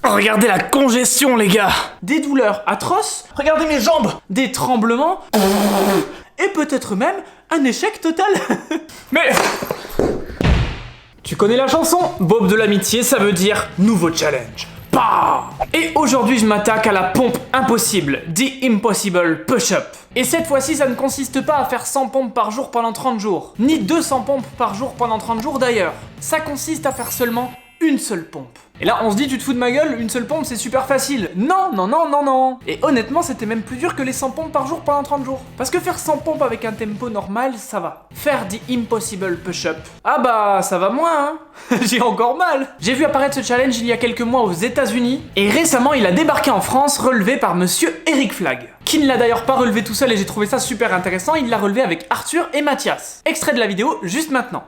Regardez la congestion, les gars. Des douleurs atroces. Regardez mes jambes. Des tremblements. Et peut-être même un échec total. Mais... tu connais la chanson? Bob de l'amitié, ça veut dire nouveau challenge. Bah. Et aujourd'hui, je m'attaque à la pompe impossible, The Impossible Push-Up. Et cette fois-ci, ça ne consiste pas à faire 100 pompes par jour pendant 30 jours, ni 200 pompes par jour pendant 30 jours d'ailleurs. Ça consiste à faire seulement une seule pompe. Et là, on se dit, tu te fous de ma gueule, une seule pompe, c'est super facile. Non, non, non, non, non. Et honnêtement, c'était même plus dur que les 100 pompes par jour pendant 30 jours. Parce que faire 100 pompes avec un tempo normal, ça va. Faire The Impossible Push-Up, ah bah, ça va moins, hein. J'ai encore mal. J'ai vu apparaître ce challenge il y a quelques mois aux États-Unis et récemment, il a débarqué en France, relevé par monsieur Eric Flag. Qui ne l'a d'ailleurs pas relevé tout seul et j'ai trouvé ça super intéressant, il l'a relevé avec Arthur et Mathias. Extrait de la vidéo juste maintenant.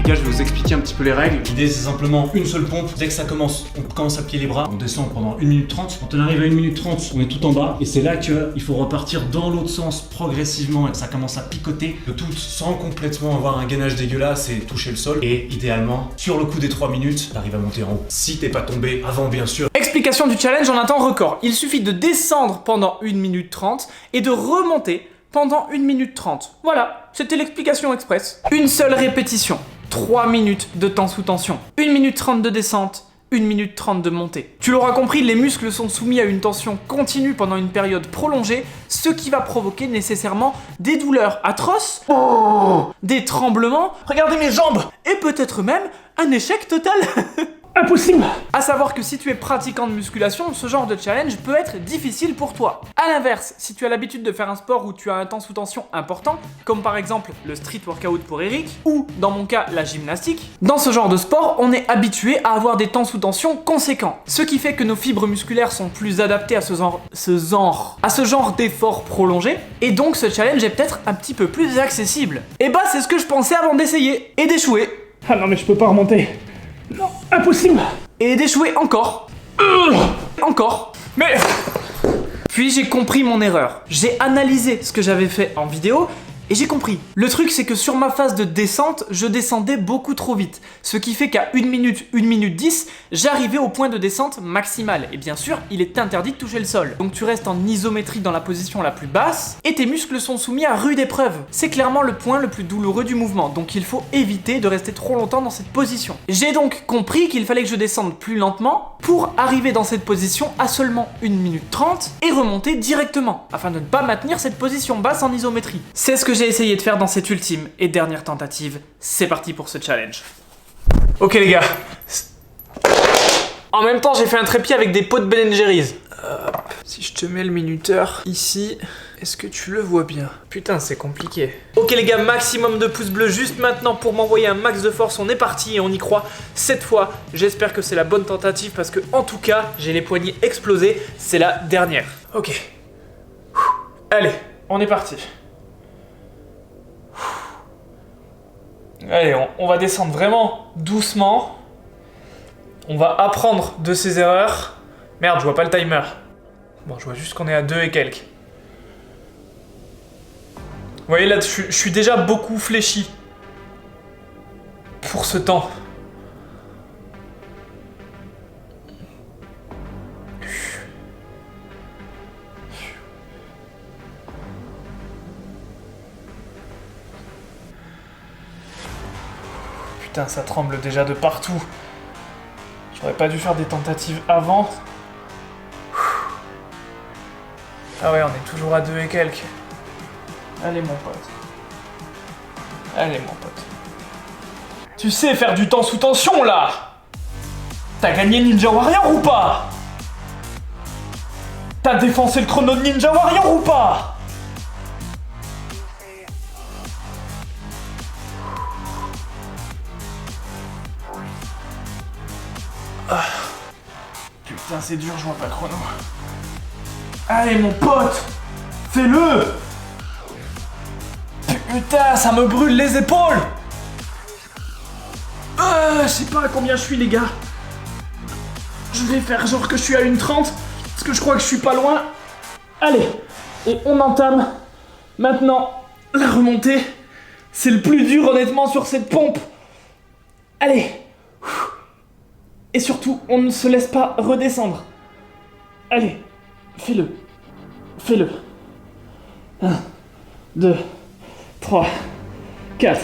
Je vais vous expliquer un petit peu les règles. L'idée, c'est simplement une seule pompe. Dès que ça commence, on commence à plier les bras. On descend pendant 1 minute 30. Quand on arrive à 1 minute 30, on est tout en bas. Et c'est là qu'il faut repartir dans l'autre sens progressivement. Et ça commence à picoter. Le tout sans complètement avoir un gainage dégueulasse et toucher le sol. Et idéalement, sur le coup des 3 minutes, t'arrives à monter en haut. Si t'es pas tombé avant, bien sûr. Explication du challenge en un temps record. Il suffit de descendre pendant 1 minute 30 et de remonter pendant 1 minute 30. Voilà, c'était l'explication express. Une seule répétition. 3 minutes de temps sous tension, 1 minute 30 de descente, 1 minute 30 de montée. Tu l'auras compris, les muscles sont soumis à une tension continue pendant une période prolongée, ce qui va provoquer nécessairement des douleurs atroces, des tremblements, regardez mes jambes, et peut-être même un échec total. Impossible. À savoir que si tu es pratiquant de musculation, ce genre de challenge peut être difficile pour toi. A l'inverse, si tu as l'habitude de faire un sport où tu as un temps sous tension important, comme par exemple le street workout pour Eric, ou dans mon cas la gymnastique, dans ce genre de sport, on est habitué à avoir des temps sous tension conséquents. Ce qui fait que nos fibres musculaires sont plus adaptées à ce genre d'effort prolongé, et donc ce challenge est peut-être un petit peu plus accessible. Et bah c'est ce que je pensais avant d'essayer, et d'échouer. Ah non mais je peux pas remonter. Non, impossible. Et d'échouer encore. Encore. Mais... Puis j'ai compris mon erreur. J'ai analysé ce que j'avais fait en vidéo et j'ai compris. Le truc c'est que sur ma phase de descente, je descendais beaucoup trop vite. Ce qui fait qu'à 1 minute 10, j'arrivais au point de descente maximale. Et bien sûr, il est interdit de toucher le sol. Donc tu restes en isométrie dans la position la plus basse et tes muscles sont soumis à rude épreuve. C'est clairement le point le plus douloureux du mouvement. Donc il faut éviter de rester trop longtemps dans cette position. J'ai donc compris qu'il fallait que je descende plus lentement pour arriver dans cette position à seulement 1 minute 30 et remonter directement, afin de ne pas maintenir cette position basse en isométrie. C'est ce que j'ai essayé de faire dans cette ultime et dernière tentative. C'est parti pour ce challenge. Ok les gars. En même temps, j'ai fait un trépied avec des pots de Ben & Jerry's. Si je te mets le minuteur ici, est-ce que tu le vois bien? Putain, c'est compliqué. Ok les gars, maximum de pouces bleus juste maintenant pour m'envoyer un max de force. On est parti et on y croit. Cette fois, j'espère que c'est la bonne tentative parce que en tout cas, j'ai les poignets explosés. C'est la dernière. Ok. Allez, on est parti. Allez, on va descendre vraiment doucement. On va apprendre de ses erreurs. Merde, je vois pas le timer. Bon, je vois juste qu'on est à 2 et quelques. Vous voyez là, je suis déjà beaucoup fléchi. Pour ce temps. Putain, ça tremble déjà de partout. J'aurais pas dû faire des tentatives avant. Ah ouais, on est toujours à 2 et quelques. Allez mon pote. Allez mon pote. Tu sais faire du temps sous tension là. T'as gagné Ninja Warrior ou pas? T'as défoncé le chrono de Ninja Warrior ou pas? Ah. Putain, c'est dur, je vois pas le chrono. Allez, mon pote, fais-le. Putain, ça me brûle les épaules. Je sais pas à combien je suis, les gars. Je vais faire genre que je suis à 1:30, parce que je crois que je suis pas loin. Allez, et on entame maintenant la remontée. C'est le plus dur, honnêtement, sur cette pompe. Allez. Et surtout, on ne se laisse pas redescendre. Allez, fais-le. Fais-le. 1, 2, 3, 4,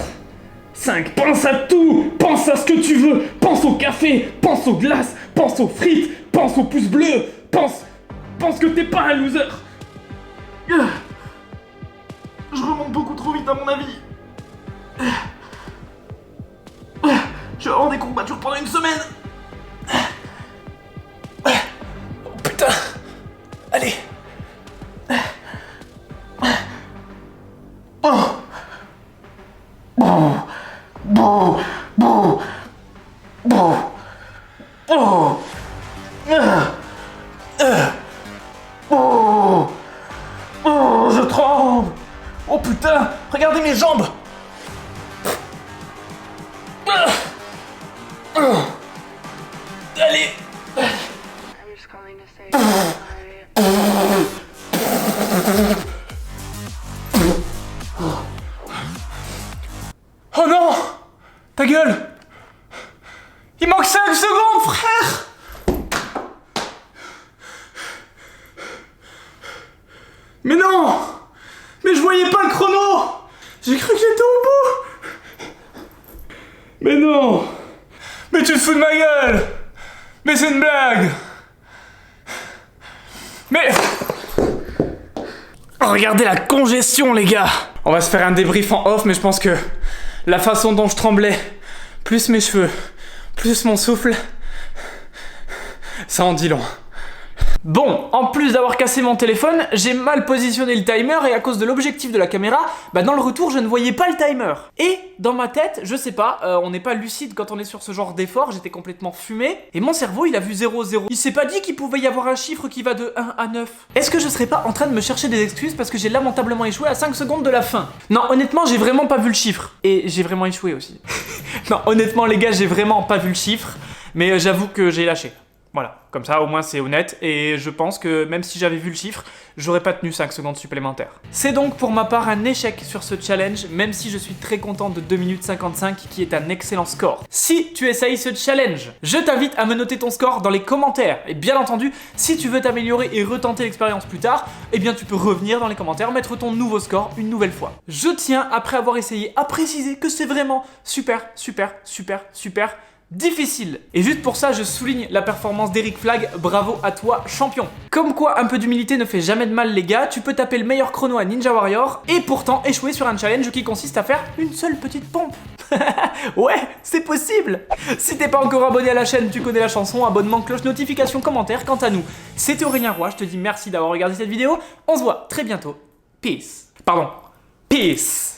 5. Pense à tout. Pense à ce que tu veux. Pense au café. Pense aux glaces. Pense aux frites. Pense aux pouces bleus. Pense que t'es pas un loser. Je remonte beaucoup trop vite à mon avis. Je vais avoir des courbatures pendant une semaine. Oh putain. Allez. Je tremble. Oh putain, regardez mes jambes. Allez. I'm just calling to say sorry. Oh non. Ta gueule. Il manque 5 secondes, frère. Mais non. Mais je voyais pas le chrono. J'ai cru que j'étais au bout. Mais non. Mais tu te fous de ma gueule. Mais c'est une blague. Mais... Oh, regardez la congestion, les gars. On va se faire un débrief en off, mais je pense que la façon dont je tremblais, plus mes cheveux, plus mon souffle, ça en dit long. Bon, en plus d'avoir cassé mon téléphone, j'ai mal positionné le timer et à cause de l'objectif de la caméra, dans le retour je ne voyais pas le timer. Et dans ma tête, je sais pas, on n'est pas lucide quand on est sur ce genre d'effort, j'étais complètement fumé et mon cerveau il a vu 0,0. Il s'est pas dit qu'il pouvait y avoir un chiffre qui va de 1 à 9. Est-ce que je serais pas en train de me chercher des excuses parce que j'ai lamentablement échoué à 5 secondes de la fin? Non, honnêtement, j'ai vraiment pas vu le chiffre. Et j'ai vraiment échoué aussi. Non, honnêtement les gars, j'ai vraiment pas vu le chiffre, mais j'avoue que j'ai lâché. Voilà, comme ça au moins c'est honnête et je pense que même si j'avais vu le chiffre, j'aurais pas tenu 5 secondes supplémentaires. C'est donc pour ma part un échec sur ce challenge, même si je suis très content de 2 minutes 55 qui est un excellent score. Si tu essayes ce challenge, je t'invite à me noter ton score dans les commentaires. Et bien entendu, si tu veux t'améliorer et retenter l'expérience plus tard, eh bien tu peux revenir dans les commentaires, mettre ton nouveau score une nouvelle fois. Je tiens, après avoir essayé, à préciser que c'est vraiment super difficile. Et juste pour ça, je souligne la performance d'Eric Flag, bravo à toi, champion. Comme quoi, un peu d'humilité ne fait jamais de mal les gars, tu peux taper le meilleur chrono à Ninja Warrior et pourtant échouer sur un challenge qui consiste à faire une seule petite pompe. Ouais, c'est possible. Si t'es pas encore abonné à la chaîne, tu connais la chanson, abonnement, cloche, notification, commentaire. Quant à nous, c'était Aurélien Roy, je te dis merci d'avoir regardé cette vidéo, on se voit très bientôt. Peace. Pardon. Peace.